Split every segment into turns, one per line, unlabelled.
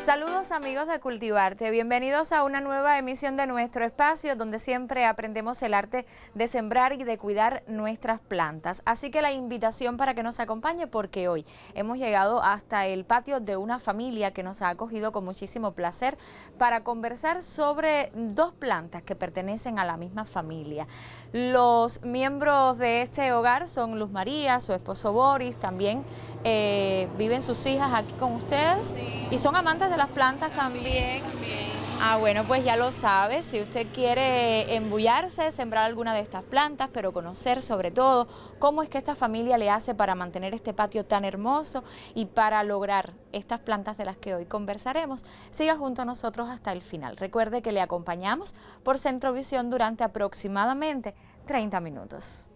Saludos amigos de Cultivarte, bienvenidos a una nueva emisión de nuestro espacio donde siempre aprendemos el arte de sembrar y de cuidar nuestras plantas. Así que la invitación para que nos acompañe porque hoy hemos llegado hasta el patio de una familia que nos ha acogido con muchísimo placer para conversar sobre dos plantas que pertenecen a la misma familia. Los miembros de este hogar son Luz María, su esposo Boris, también viven sus hijas aquí con ustedes.
Sí.
Y son amantes de las plantas también. Ah, bueno, pues ya lo sabe, si usted quiere embullarse, sembrar alguna de estas plantas, pero conocer sobre todo cómo es que esta familia le hace para mantener este patio tan hermoso y para lograr estas plantas de las que hoy conversaremos, siga junto a nosotros hasta el final. Recuerde que le acompañamos por Centrovisión durante aproximadamente 30 minutos.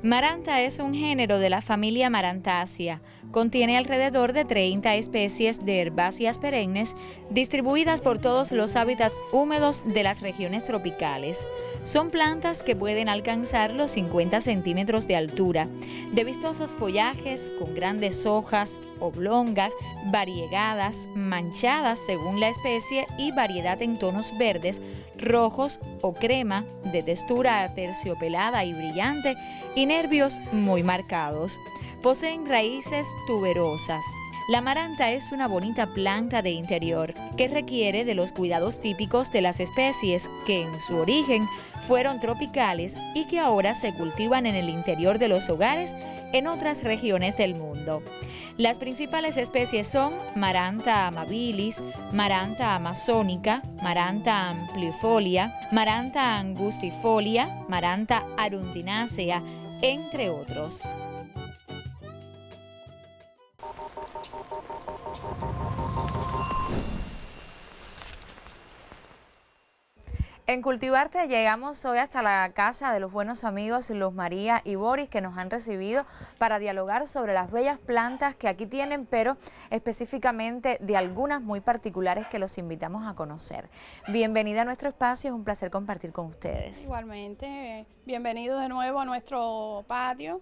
Maranta es un género de la familia Marantaceae. Contiene alrededor de 30 especies de herbáceas perennes distribuidas por todos los hábitats húmedos de las regiones tropicales. Son plantas que pueden alcanzar los 50 centímetros de altura, de vistosos follajes con grandes hojas oblongas, variegadas, manchadas según la especie y variedad en tonos verdes, rojos o crema, de textura aterciopelada y brillante y nervios muy marcados. Poseen raíces tuberosas. La maranta es una bonita planta de interior que requiere de los cuidados típicos de las especies que en su origen fueron tropicales y que ahora se cultivan en el interior de los hogares en otras regiones del mundo. Las principales especies son Maranta amabilis, Maranta amazonica, Maranta amplifolia, Maranta angustifolia, Maranta arundinacea, entre otros. En Cultivarte llegamos hoy hasta la casa de los buenos amigos Luz María y Boris, que nos han recibido para dialogar sobre las bellas plantas que aquí tienen, pero específicamente de algunas muy particulares que los invitamos a conocer. Bienvenida a nuestro espacio, es un placer compartir con ustedes.
Igualmente, bienvenidos de nuevo a nuestro patio.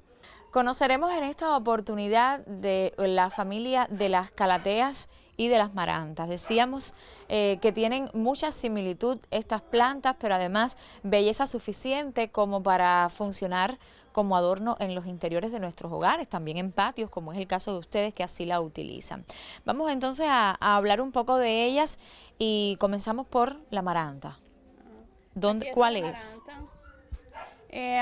Conoceremos en esta oportunidad de la familia de las calateas y de las marantas. Decíamos que tienen mucha similitud estas plantas, pero además belleza suficiente como para funcionar como adorno en los interiores de nuestros hogares, también en patios, como es el caso de ustedes que así la utilizan. Vamos entonces a hablar un poco de ellas y comenzamos por la amaranta. ¿Cuál es?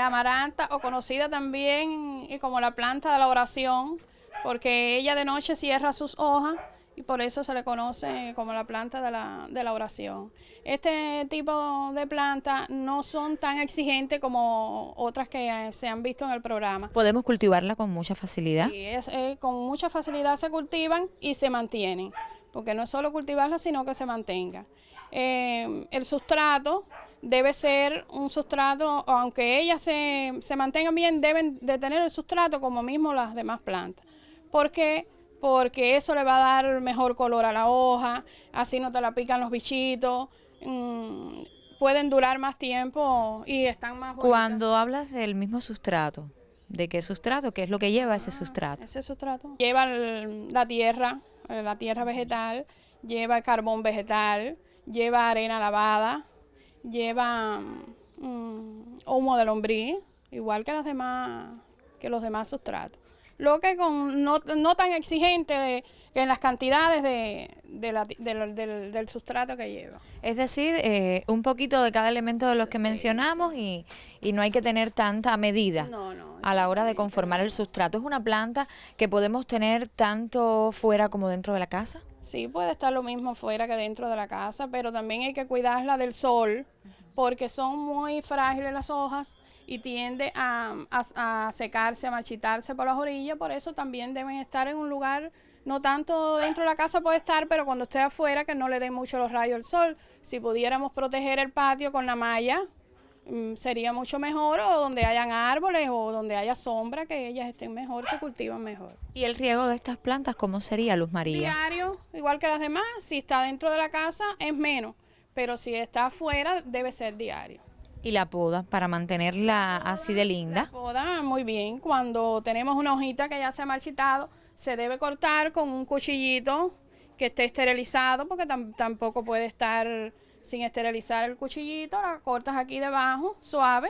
Amaranta, o conocida también como la planta de la oración, porque ella de noche cierra sus hojas y por eso se le conoce como la planta de la oración. Este tipo de plantas no son tan exigentes como otras que se han visto en el programa.
¿Podemos cultivarla con mucha facilidad?
Sí, con mucha facilidad se cultivan y se mantienen, porque no es solo cultivarla, sino que se mantenga. El sustrato debe ser un sustrato, aunque ellas se mantengan bien, deben de tener el sustrato como mismo las demás plantas. ¿Por qué? Porque eso le va a dar mejor color a la hoja, así no te la pican los bichitos, pueden durar más tiempo y están más bonitas.
Cuando hablas del mismo sustrato, ¿de qué sustrato? ¿Qué es lo que lleva ese sustrato?
Ese sustrato lleva la tierra vegetal, lleva carbón vegetal, lleva arena lavada, lleva humo de lombriz, igual que los demás sustratos. Lo que no tan exigente que en las cantidades del sustrato que lleva.
Es decir, un poquito de cada elemento de los que mencionamos y no hay que tener tanta medida a la hora de conformar el sustrato. ¿Es una planta que podemos tener tanto fuera como dentro de la casa?
Sí, puede estar lo mismo fuera que dentro de la casa, pero también hay que cuidarla del sol, porque son muy frágiles las hojas y tiende a secarse, a marchitarse por las orillas, por eso también deben estar en un lugar, no tanto dentro de la casa puede estar, pero cuando esté afuera que no le den mucho los rayos del sol. Si pudiéramos proteger el patio con la malla, sería mucho mejor, o donde hayan árboles o donde haya sombra, que ellas estén mejor, se cultivan mejor.
¿Y el riego de estas plantas cómo sería, Luz María?
Diario, igual que las demás. Si está dentro de la casa es menos, pero si está afuera debe ser diario.
Y la poda para mantenerla así de linda.
La poda muy bien. Cuando tenemos una hojita que ya se ha marchitado, se debe cortar con un cuchillito que esté esterilizado, porque tampoco puede estar sin esterilizar el cuchillito. La cortas aquí debajo, suave,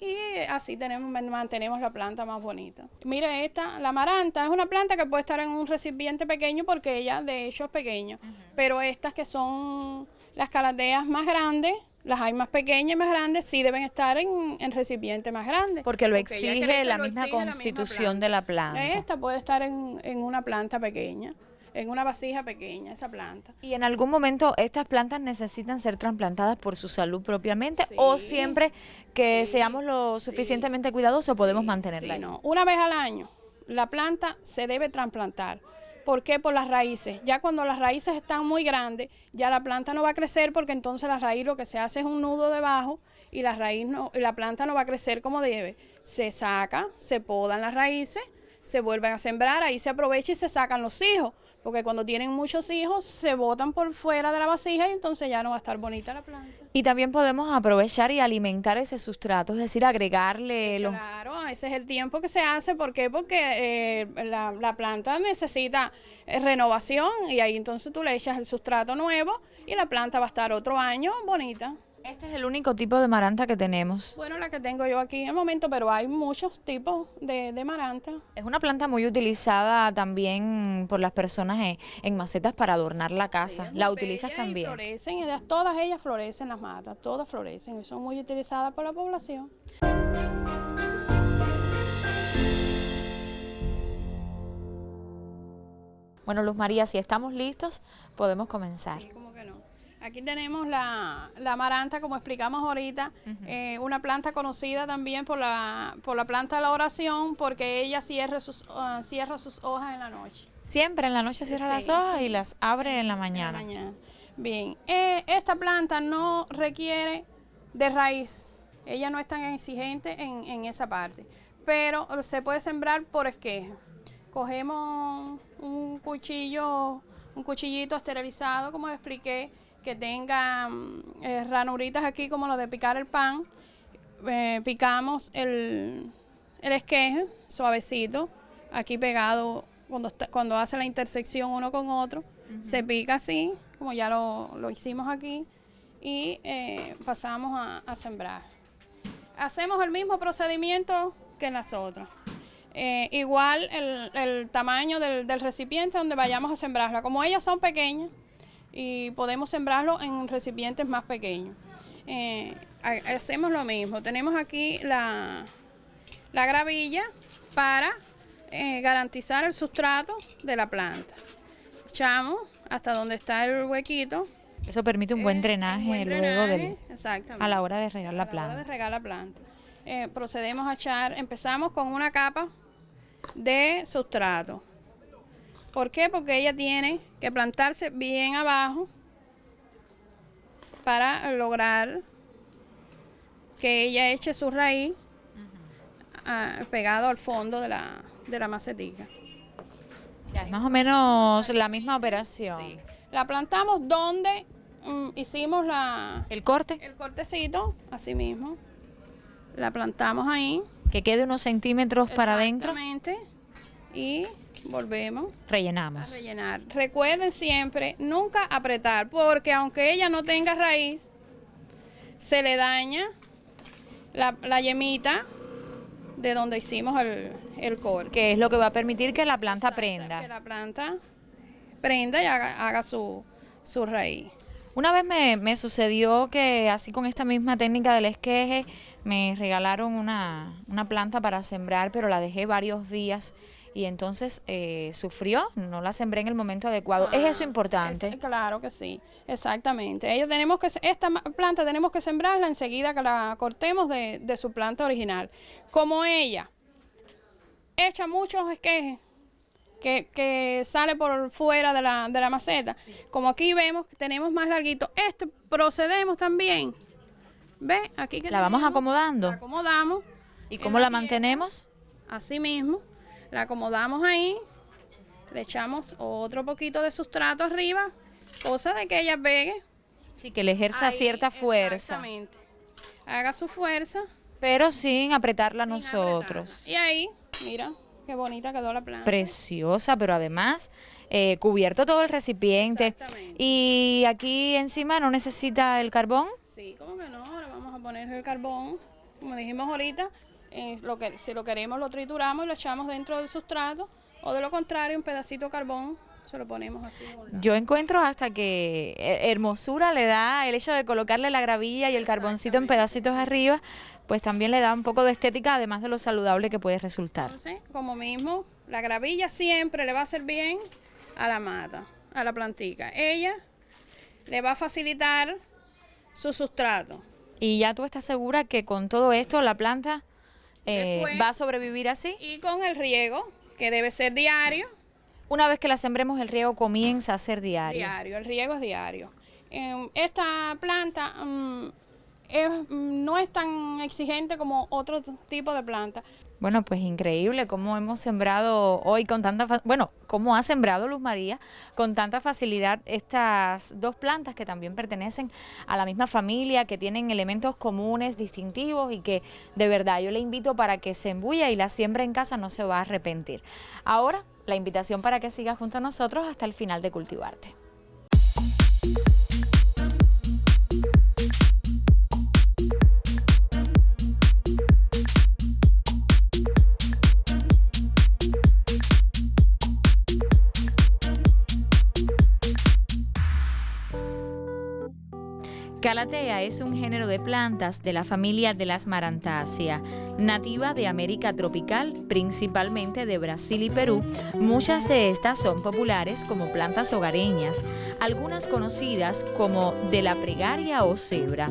y así mantenemos la planta más bonita. Mire esta, la amaranta, es una planta que puede estar en un recipiente pequeño porque ella de hecho es pequeña, pero estas que son las calateas más grandes, las hay más pequeñas y más grandes, sí deben estar en recipientes más grandes.
Porque lo exige la misma constitución de la planta.
Esta puede estar en una planta pequeña, en una vasija pequeña, esa planta.
¿Y en algún momento estas plantas necesitan ser trasplantadas por su salud propiamente
Sí.
o siempre que
Sí.
seamos lo suficientemente cuidadosos podemos mantenerla ahí?
No. Una vez al año la planta se debe trasplantar. ¿Por qué? Por las raíces. Ya cuando las raíces están muy grandes, ya la planta no va a crecer porque entonces la raíz lo que se hace es un nudo debajo y la planta no va a crecer como debe. Se saca, se podan las raíces, se vuelven a sembrar, ahí se aprovecha y se sacan los hijos, porque cuando tienen muchos hijos se botan por fuera de la vasija y entonces ya no va a estar bonita la planta.
Y también podemos aprovechar y alimentar ese sustrato, es decir, agregarle los...
Claro, ese es el tiempo que se hace. ¿Por qué? Porque la planta necesita renovación y ahí entonces tú le echas el sustrato nuevo y la planta va a estar otro año bonita.
Este es el único tipo de maranta que tenemos.
Bueno, la que tengo yo aquí en el momento, pero hay muchos tipos de maranta.
Es una planta muy utilizada también por las personas en macetas para adornar la casa.
Sí,
¿La
muy
utilizas
bella y
también?
Florecen, todas ellas florecen las matas, todas florecen y son muy utilizadas por la población.
Bueno, Luz María, si estamos listos, podemos comenzar.
Sí, ¿cómo que no? Aquí tenemos la amaranta, como explicamos ahorita, una planta conocida también por la planta de la oración, porque ella cierra sus hojas en la noche.
Siempre en la noche cierra las hojas y las abre en la mañana.
Bien, esta planta no requiere de raíz, ella no es tan exigente en esa parte, pero se puede sembrar por esqueje. Cogemos un cuchillito esterilizado, como les expliqué, que tenga ranuritas aquí como lo de picar el pan. Picamos el esqueje suavecito, aquí pegado cuando hace la intersección uno con otro. Se pica así, como ya lo hicimos aquí, y pasamos a sembrar. Hacemos el mismo procedimiento que en las otras. Igual el tamaño del recipiente donde vayamos a sembrarla. Como ellas son pequeñas y podemos sembrarlo en recipientes más pequeños. Hacemos lo mismo. Tenemos aquí la gravilla para garantizar el sustrato de la planta. Echamos hasta donde está el huequito.
Eso permite un buen drenaje luego a la hora de regar la planta.
A la hora de regar la planta. Procedemos a echar, empezamos con una capa de sustrato. ¿Por qué? Porque ella tiene que plantarse bien abajo para lograr que ella eche su raíz pegado al fondo de la macetica.
Ya, es más o menos la misma operación.
Sí. La plantamos donde hicimos
el corte.
El cortecito, así mismo. La plantamos ahí.
Que quede unos centímetros para adentro.
Exactamente. Y volvemos.
Rellenamos.
A rellenar. Recuerden siempre nunca apretar, porque aunque ella no tenga raíz, se le daña la yemita de donde hicimos el corte.
Que es lo que va a permitir que la planta prenda.
Que la planta prenda y haga su raíz.
Una vez me sucedió que así con esta misma técnica del esqueje me regalaron una planta para sembrar, pero la dejé varios días y entonces sufrió, no la sembré en el momento adecuado. ¿Es eso importante?
Claro que sí, exactamente. Esta planta tenemos que sembrarla enseguida que la cortemos de su planta original. Como ella echa muchos esquejes, que sale por fuera de la maceta. Sí. Como aquí vemos que tenemos más larguito, procedemos también. ¿Ve? Aquí que
la vamos acomodando.
La acomodamos.
¿Y cómo la mantenemos?
Así mismo. La acomodamos ahí. Le echamos otro poquito de sustrato arriba, cosa de que ella pegue.
Sí, que le ejerza cierta fuerza.
Exactamente. haga su fuerza.
Pero sin apretarla
Sin
nosotros.
apretarla. Y ahí, mira, qué bonita quedó la planta.
Preciosa, pero además cubierto todo el recipiente.
Exactamente.
Y aquí encima no necesita el carbón.
Sí, ¿cómo que no? Ahora vamos a poner el carbón, como dijimos ahorita, si lo queremos lo trituramos y lo echamos dentro del sustrato, o de lo contrario un pedacito de carbón se lo ponemos así.
Yo encuentro hasta que hermosura le da el hecho de colocarle la gravilla y el carboncito en pedacitos arriba, pues también le da un poco de estética, además de lo saludable que puede resultar.
Entonces, como mismo, la gravilla siempre le va a hacer bien a la mata, a la plantica. Ella le va a facilitar su sustrato.
Y ya tú estás segura que con todo esto la planta
Después,
va a sobrevivir así.
Y con el riego, que debe ser diario.
Una vez que la sembremos, el riego comienza a ser diario.
Diario, el riego es diario. Esta planta no es tan exigente como otro tipo de planta.
Bueno, pues increíble cómo hemos sembrado hoy con tanta, cómo ha sembrado Luz María con tanta facilidad estas dos plantas que también pertenecen a la misma familia, que tienen elementos comunes, distintivos y que de verdad yo le invito para que se embulla y la siembra en casa, no se va a arrepentir. Ahora, la invitación para que siga junto a nosotros hasta el final de Cultivarte. Calathea es un género de plantas de la familia de las Marantaceae, nativa de América tropical, principalmente de Brasil y Perú. Muchas de estas son populares como plantas hogareñas, algunas conocidas como de la pregaria o cebra.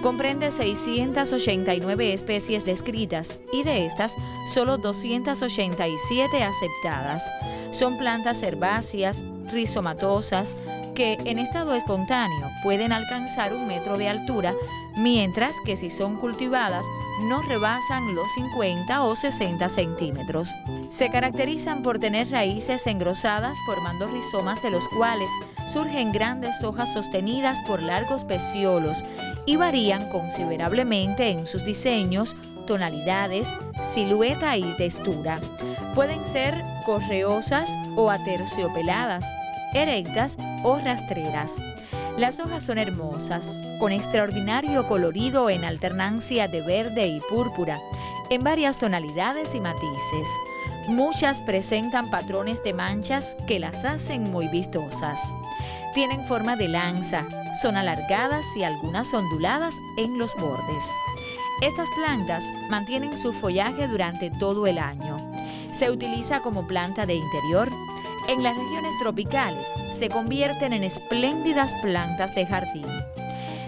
Comprende 689 especies descritas y de estas, solo 287 aceptadas. Son plantas herbáceas, rizomatosas, que en estado espontáneo pueden alcanzar 1 metro de altura, mientras que si son cultivadas no rebasan los 50 o 60 centímetros. Se caracterizan por tener raíces engrosadas formando rizomas de los cuales surgen grandes hojas sostenidas por largos pecíolos y varían considerablemente en sus diseños, tonalidades, silueta y textura. Pueden ser correosas o aterciopeladas, erectas o rastreras. Las hojas son hermosas, con extraordinario colorido en alternancia de verde y púrpura, en varias tonalidades y matices. Muchas presentan patrones de manchas que las hacen muy vistosas. Tienen forma de lanza, son alargadas y algunas onduladas en los bordes. Estas plantas mantienen su follaje durante todo el año. Se utiliza como planta de interior. En las regiones tropicales se convierten en espléndidas plantas de jardín.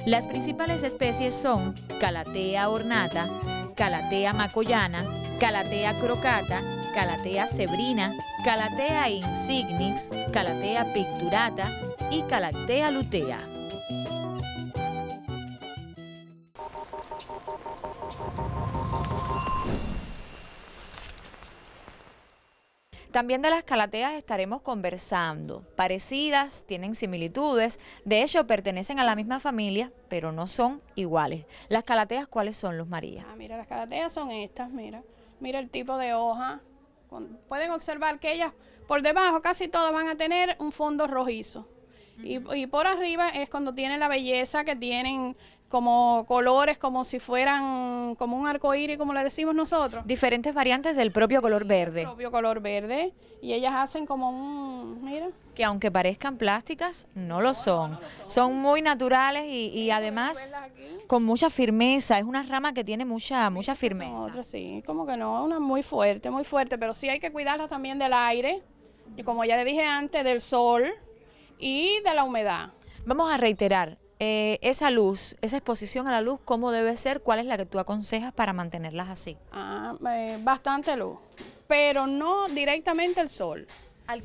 Las principales especies son Calathea ornata, Calathea macoyana, Calathea crocata, Calathea zebrina, Calathea insignis, Calathea picturata y Calathea lutea. También de las calateas estaremos conversando. Parecidas, tienen similitudes, de hecho pertenecen a la misma familia, pero no son iguales. ¿Las calateas cuáles son, Luz María?
Mira, las calateas son estas, mira el tipo de hoja. Pueden observar que ellas por debajo casi todas van a tener un fondo rojizo. Y por arriba es cuando tienen la belleza que tienen como colores, como si fueran como un arcoíris, como le decimos nosotros.
Diferentes variantes del propio color verde.
El propio color verde. Y ellas hacen como un, mira.
Que aunque parezcan plásticas, no lo son. Son muy naturales y además con mucha firmeza. Es una rama que tiene mucha firmeza.
Otra sí, como que no, una muy fuerte, pero sí hay que cuidarlas también del aire, y como ya le dije antes, del sol y de la humedad.
Vamos a reiterar. Esa luz, esa exposición a la luz, ¿cómo debe ser? ¿Cuál es la que tú aconsejas para mantenerlas así?
Bastante luz, pero no directamente el sol.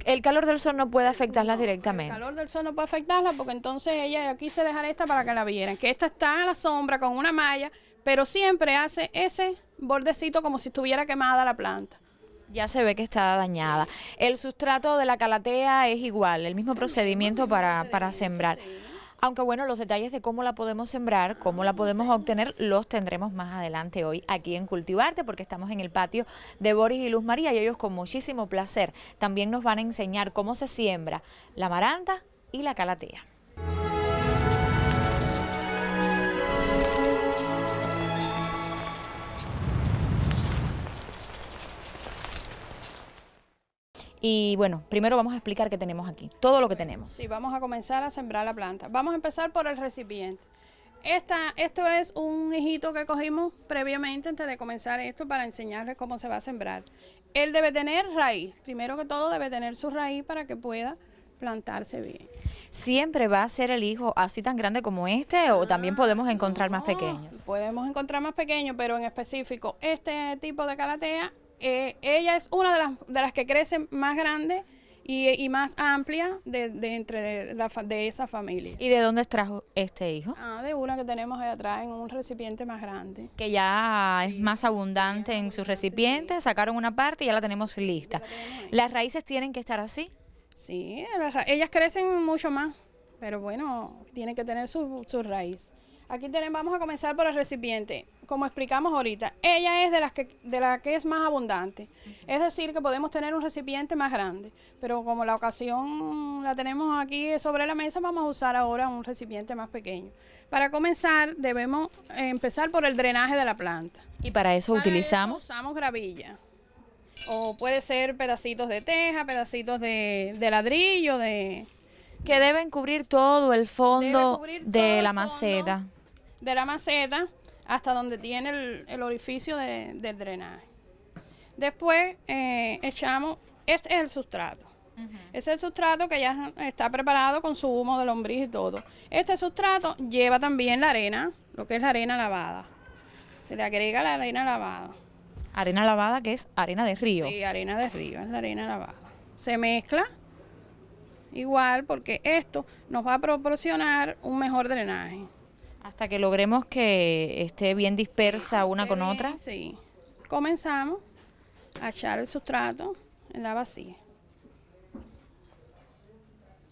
El calor del sol no puede afectarlas directamente.
El calor del sol no puede afectarlas porque entonces yo quise dejar esta para que la vieran, que esta está a la sombra con una malla, pero siempre hace ese bordecito como si estuviera quemada la planta.
Ya se ve que está dañada. El sustrato de la calathea es igual, el mismo procedimiento para sembrar. Aunque bueno, los detalles de cómo la podemos sembrar, cómo la podemos obtener, los tendremos más adelante hoy aquí en Cultivarte, porque estamos en el patio de Boris y Luz María y ellos con muchísimo placer también nos van a enseñar cómo se siembra la amaranta y la calatea. Y bueno, primero vamos a explicar qué tenemos aquí, todo lo que tenemos.
Sí, vamos a comenzar a sembrar la planta. Vamos a empezar por el recipiente. Esto es un hijito que cogimos previamente antes de comenzar esto para enseñarles cómo se va a sembrar. Él debe tener raíz, primero que todo debe tener su raíz para que pueda plantarse bien.
¿Siempre va a ser el hijo así tan grande como este o también podemos encontrar más pequeños?
Podemos encontrar más pequeños, pero en específico este tipo de calatea, ella es una de las que crece más grande y más amplia de esa familia.
¿Y de dónde trajo este hijo?
De una que tenemos ahí atrás en un recipiente más grande.
Que ya es más abundante en su recipiente, sacaron una parte y ya la tenemos lista. ¿Las raíces tienen que estar así?
Sí, ellas crecen mucho más, pero bueno, tiene que tener su raíz. Aquí vamos a comenzar por el recipiente. Como explicamos ahorita, ella es de la que es más abundante. Es decir, que podemos tener un recipiente más grande. Pero como la ocasión la tenemos aquí sobre la mesa, vamos a usar ahora un recipiente más pequeño. Para comenzar, debemos empezar por el drenaje de la planta.
¿Y para eso utilizamos?
Usamos gravilla. O puede ser pedacitos de teja, pedacitos de ladrillo,
que deben cubrir todo el fondo de la maceta.
De la maceta hasta donde tiene el orificio del drenaje. Después echamos, este es el sustrato. Ese es el sustrato que ya está preparado con su humo de lombriz y todo. Este sustrato lleva también la arena, lo que es la arena lavada. Se le agrega la arena lavada.
Arena lavada, que es arena de río.
Sí, arena de río, es la arena lavada. Se mezcla igual porque esto nos va a proporcionar un mejor drenaje.
Hasta que logremos que esté bien dispersa una con otra.
Sí. Comenzamos a echar el sustrato en la vasija.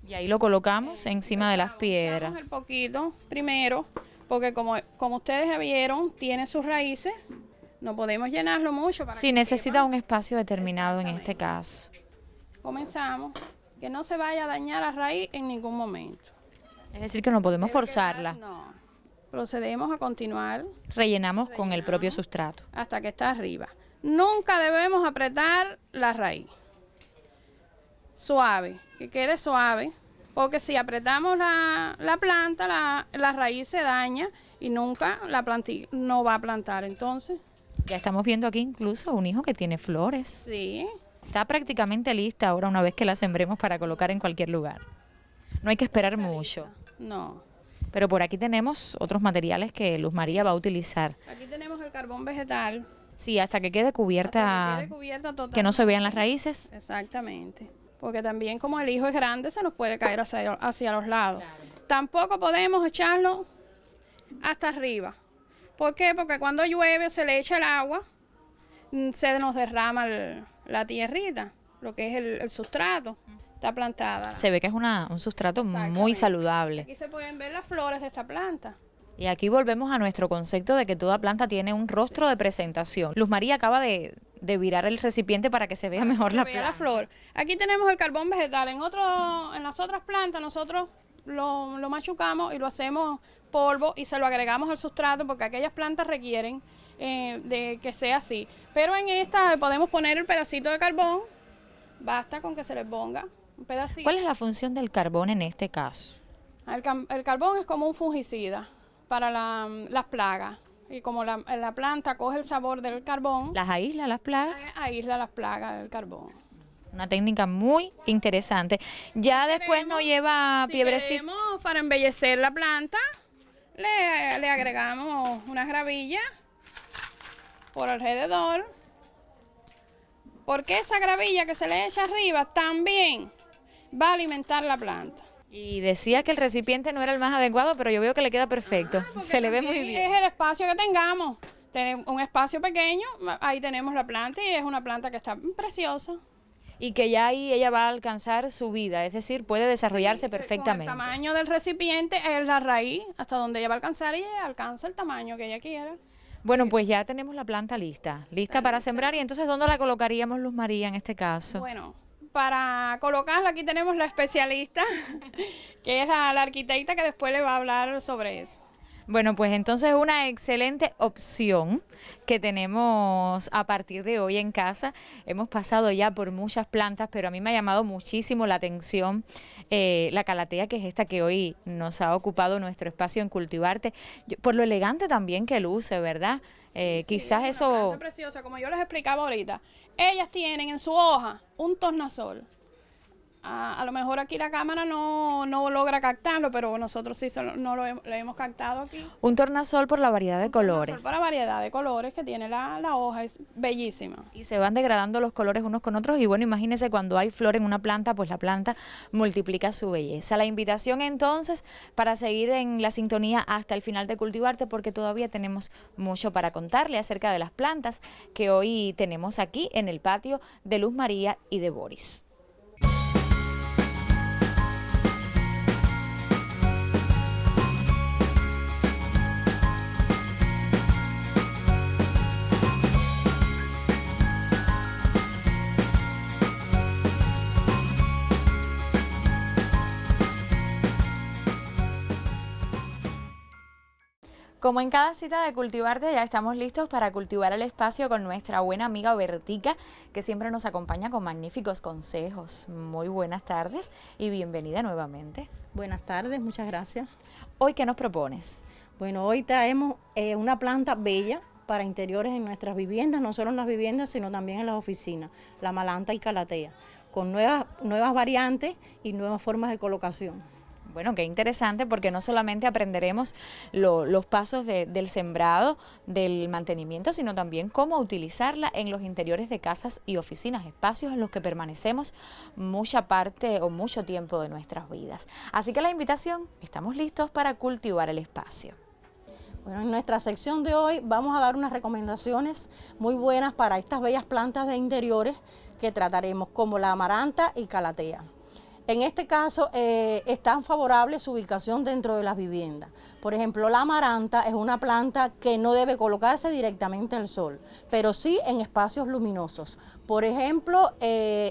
Y ahí lo colocamos encima de las piedras.
Un poquito primero, porque como ustedes ya vieron, tiene sus raíces. No podemos llenarlo mucho.
Sí, necesita un espacio determinado en este caso.
Comenzamos, que no se vaya a dañar la raíz en ningún momento.
Es decir, que no podemos forzarla.
No. Procedemos a continuar.
Rellenamos con el propio sustrato.
Hasta que está arriba. Nunca debemos apretar la raíz. Suave, que quede suave, porque si apretamos la planta, la raíz se daña y nunca no va a plantar. Entonces,
ya estamos viendo aquí incluso un hijo que tiene flores.
Sí.
Está prácticamente lista ahora una vez que la sembremos para colocar en cualquier lugar. No hay que esperar mucho.
No.
Pero por aquí tenemos otros materiales que Luz María va a utilizar.
Aquí tenemos el carbón vegetal.
Sí, hasta que quede cubierta, que no se vean las raíces.
Exactamente. Porque también como el hijo es grande, se nos puede caer hacia los lados. Claro. Tampoco podemos echarlo hasta arriba. ¿Por qué? Porque cuando llueve o se le echa el agua, se nos derrama la tierrita, lo que es el sustrato. Está plantada.
Se ve que es un sustrato muy saludable.
Aquí se pueden ver las flores de esta planta.
Y aquí volvemos a nuestro concepto de que toda planta tiene un rostro de presentación. Luz María acaba de virar el recipiente para que se vea mejor la planta.
La flor. Aquí tenemos el carbón vegetal. En las otras plantas nosotros lo machucamos y lo hacemos polvo y se lo agregamos al sustrato porque aquellas plantas requieren de que sea así. Pero en esta podemos poner el pedacito de carbón. Basta con que se le ponga un pedacito.
¿Cuál es la función del carbón en este caso?
El carbón es como un fungicida para las plagas. Y como la planta coge el sabor del carbón.
¿Las aísla las plagas?
Aísla las plagas del carbón.
Una técnica muy interesante. Ya después no lleva piedrecita.
Para embellecer la planta, le agregamos una gravilla por alrededor. Porque esa gravilla que se le echa arriba también va a alimentar la planta.
Y decía que el recipiente no era el más adecuado, pero yo veo que le queda perfecto. Se le ve muy bien.
Es el espacio que tengamos. Tenemos un espacio pequeño, ahí tenemos la planta y es una planta que está preciosa.
Y que ya ahí ella va a alcanzar su vida, es decir, puede desarrollarse perfectamente.
Con el tamaño del recipiente es la raíz hasta donde ella va a alcanzar y ella alcanza el tamaño que ella quiera.
Bueno, pues ya tenemos la planta lista para sembrar. Y entonces, ¿dónde la colocaríamos, Luz María, en este caso?
Bueno, para colocarla aquí tenemos la especialista, que es la arquitecta que después le va a hablar sobre eso.
Bueno, pues entonces una excelente opción que tenemos a partir de hoy en casa. Hemos pasado ya por muchas plantas, pero a mí me ha llamado muchísimo la atención la calatea, que es esta que hoy nos ha ocupado nuestro espacio en Cultivarte, por lo elegante también que luce, ¿verdad? Quizás
es una
eso...
planta preciosa, como yo les explicaba ahorita. Ellas tienen en su hoja un tornasol. A lo mejor aquí la cámara no logra captarlo, pero nosotros sí lo hemos captado aquí.
Un tornasol por la variedad de colores.
Tornasol por la variedad de colores que tiene la hoja, es bellísima.
Y se van degradando los colores unos con otros y bueno, imagínense cuando hay flor en una planta, pues la planta multiplica su belleza. La invitación entonces para seguir en la sintonía hasta el final de Cultivarte, porque todavía tenemos mucho para contarle acerca de las plantas que hoy tenemos aquí en el patio de Luz María y de Boris. Como en cada cita de Cultivarte, ya estamos listos para cultivar el espacio con nuestra buena amiga Bertica, que siempre nos acompaña con magníficos consejos. Muy buenas tardes y bienvenida nuevamente.
Buenas tardes, muchas gracias.
¿Hoy qué nos propones?
Bueno, hoy traemos una planta bella para interiores en nuestras viviendas, no solo en las viviendas, sino también en las oficinas, la malanta y calatea, con nuevas variantes y nuevas formas de colocación.
Bueno, qué interesante, porque no solamente aprenderemos los pasos del sembrado, del mantenimiento, sino también cómo utilizarla en los interiores de casas y oficinas, espacios en los que permanecemos mucha parte o mucho tiempo de nuestras vidas. Así que la invitación, estamos listos para cultivar el espacio.
Bueno, en nuestra sección de hoy vamos a dar unas recomendaciones muy buenas para estas bellas plantas de interiores que trataremos, como la amaranta y calatea. En este caso es tan favorable su ubicación dentro de las viviendas. Por ejemplo, la amaranta es una planta que no debe colocarse directamente al sol, pero sí en espacios luminosos. Por ejemplo,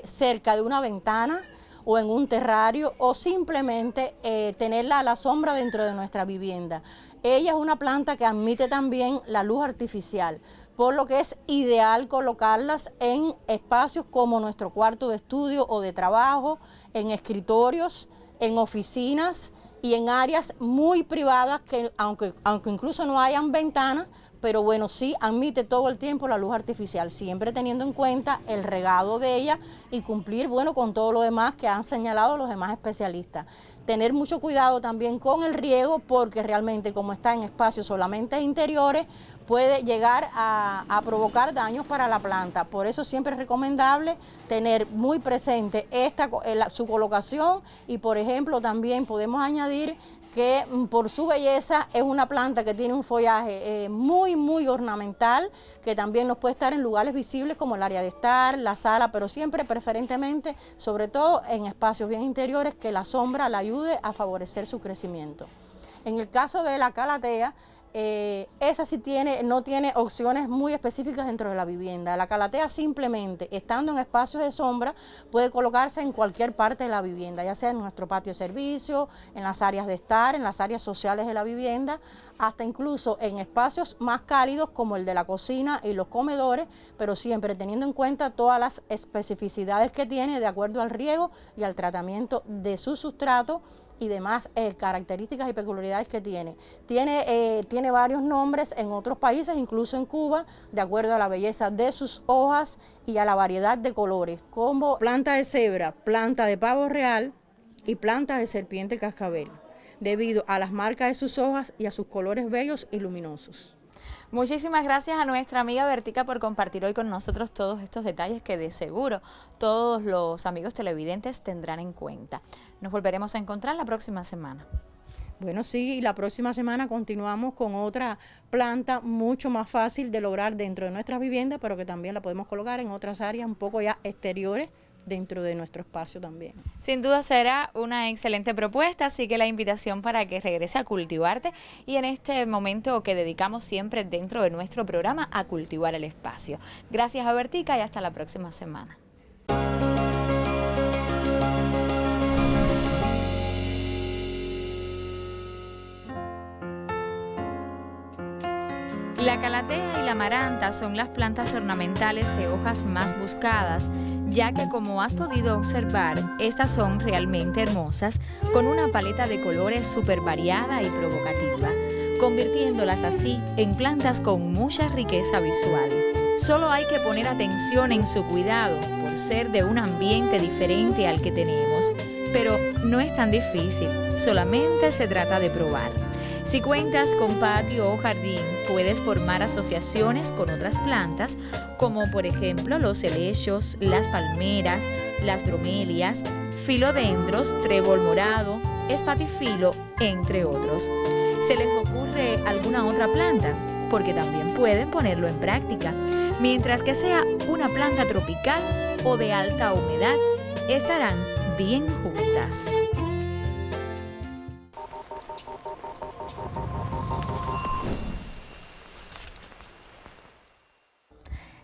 cerca de una ventana o en un terrario, o simplemente tenerla a la sombra dentro de nuestra vivienda. Ella es una planta que admite también la luz artificial, por lo que es ideal colocarlas en espacios como nuestro cuarto de estudio o de trabajo, en escritorios, en oficinas y en áreas muy privadas que aunque incluso no hayan ventanas, pero bueno, sí admite todo el tiempo la luz artificial, siempre teniendo en cuenta el regado de ella y cumplir, bueno, con todo lo demás que han señalado los demás especialistas. Tener mucho cuidado también con el riego, porque realmente como está en espacios solamente interiores, puede llegar a provocar daños para la planta. Por eso siempre es recomendable tener muy presente su colocación, y por ejemplo también podemos añadir que por su belleza es una planta que tiene un follaje muy ornamental, que también nos puede estar en lugares visibles como el área de estar, la sala, pero siempre preferentemente, sobre todo en espacios bien interiores, que la sombra la ayude a favorecer su crecimiento. En el caso de la calatea, esa sí no tiene opciones muy específicas dentro de la vivienda. La calatea simplemente, estando en espacios de sombra, puede colocarse en cualquier parte de la vivienda, ya sea en nuestro patio de servicio, en las áreas de estar, en las áreas sociales de la vivienda, hasta incluso en espacios más cálidos como el de la cocina y los comedores, pero siempre teniendo en cuenta todas las especificidades que tiene de acuerdo al riego y al tratamiento de su sustrato y demás características y peculiaridades que tiene. Tiene varios nombres en otros países, incluso en Cuba, de acuerdo a la belleza de sus hojas y a la variedad de colores, como planta de cebra, planta de pavo real y planta de serpiente cascabel, debido a las marcas de sus hojas y a sus colores bellos y luminosos.
Muchísimas gracias a nuestra amiga Bertica por compartir hoy con nosotros todos estos detalles que de seguro todos los amigos televidentes tendrán en cuenta. Nos volveremos a encontrar la próxima semana.
Bueno, sí, y la próxima semana continuamos con otra planta mucho más fácil de lograr dentro de nuestras viviendas, pero que también la podemos colocar en otras áreas un poco ya exteriores dentro de nuestro espacio también.
Sin duda será una excelente propuesta, así que la invitación para que regrese a Cultivarte y en este momento que dedicamos siempre dentro de nuestro programa a cultivar el espacio. Gracias a Bertica y hasta la próxima semana. La calatea y la amaranta son las plantas ornamentales de hojas más buscadas, ya que como has podido observar, estas son realmente hermosas, con una paleta de colores súper variada y provocativa, convirtiéndolas así en plantas con mucha riqueza visual. Solo hay que poner atención en su cuidado, por ser de un ambiente diferente al que tenemos, pero no es tan difícil, solamente se trata de probar. Si cuentas con patio o jardín, puedes formar asociaciones con otras plantas, como por ejemplo los helechos, las palmeras, las bromelias, filodendros, trébol morado, espatifilo, entre otros. ¿Se les ocurre alguna otra planta? Porque también pueden ponerlo en práctica. Mientras que sea una planta tropical o de alta humedad, estarán bien juntas.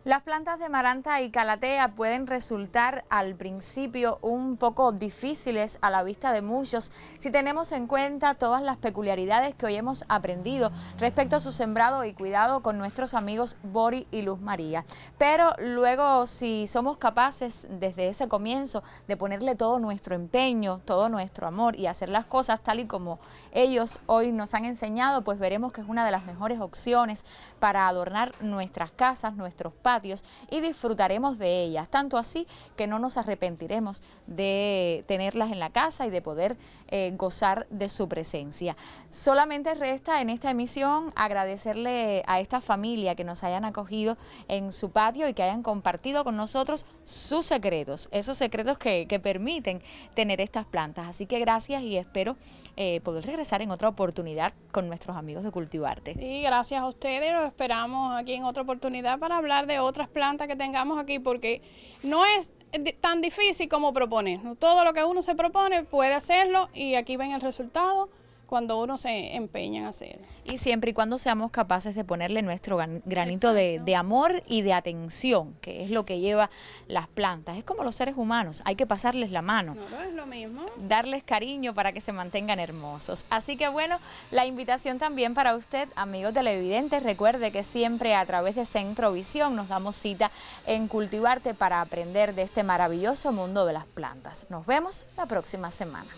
Las plantas de amaranta y calatea pueden resultar al principio un poco difíciles a la vista de muchos si tenemos en cuenta todas las peculiaridades que hoy hemos aprendido respecto a su sembrado y cuidado con nuestros amigos Bori y Luz María. Pero luego, si somos capaces desde ese comienzo de ponerle todo nuestro empeño, todo nuestro amor y hacer las cosas tal y como ellos hoy nos han enseñado, pues veremos que es una de las mejores opciones para adornar nuestras casas, nuestros patios, y disfrutaremos de ellas, tanto así que no nos arrepentiremos de tenerlas en la casa y de poder gozar de su presencia. Solamente resta en esta emisión agradecerle a esta familia que nos hayan acogido en su patio y que hayan compartido con nosotros sus secretos, esos secretos que permiten tener estas plantas. Así que gracias y espero poder regresar en otra oportunidad con nuestros amigos de Cultivarte.
Sí, gracias a ustedes, los esperamos aquí en otra oportunidad para hablar de otras plantas que tengamos aquí, porque no es tan difícil como proponer. Todo lo que uno se propone puede hacerlo y aquí ven el resultado cuando uno se empeña en hacerlo.
Y siempre y cuando seamos capaces de ponerle nuestro granito de amor y de atención, que es lo que lleva las plantas. Es como los seres humanos, hay que pasarles la mano.
No, es lo mismo.
Darles cariño para que se mantengan hermosos. Así que bueno, la invitación también para usted, amigos televidentes, recuerde que siempre a través de Centro Visión nos damos cita en Cultivarte para aprender de este maravilloso mundo de las plantas. Nos vemos la próxima semana.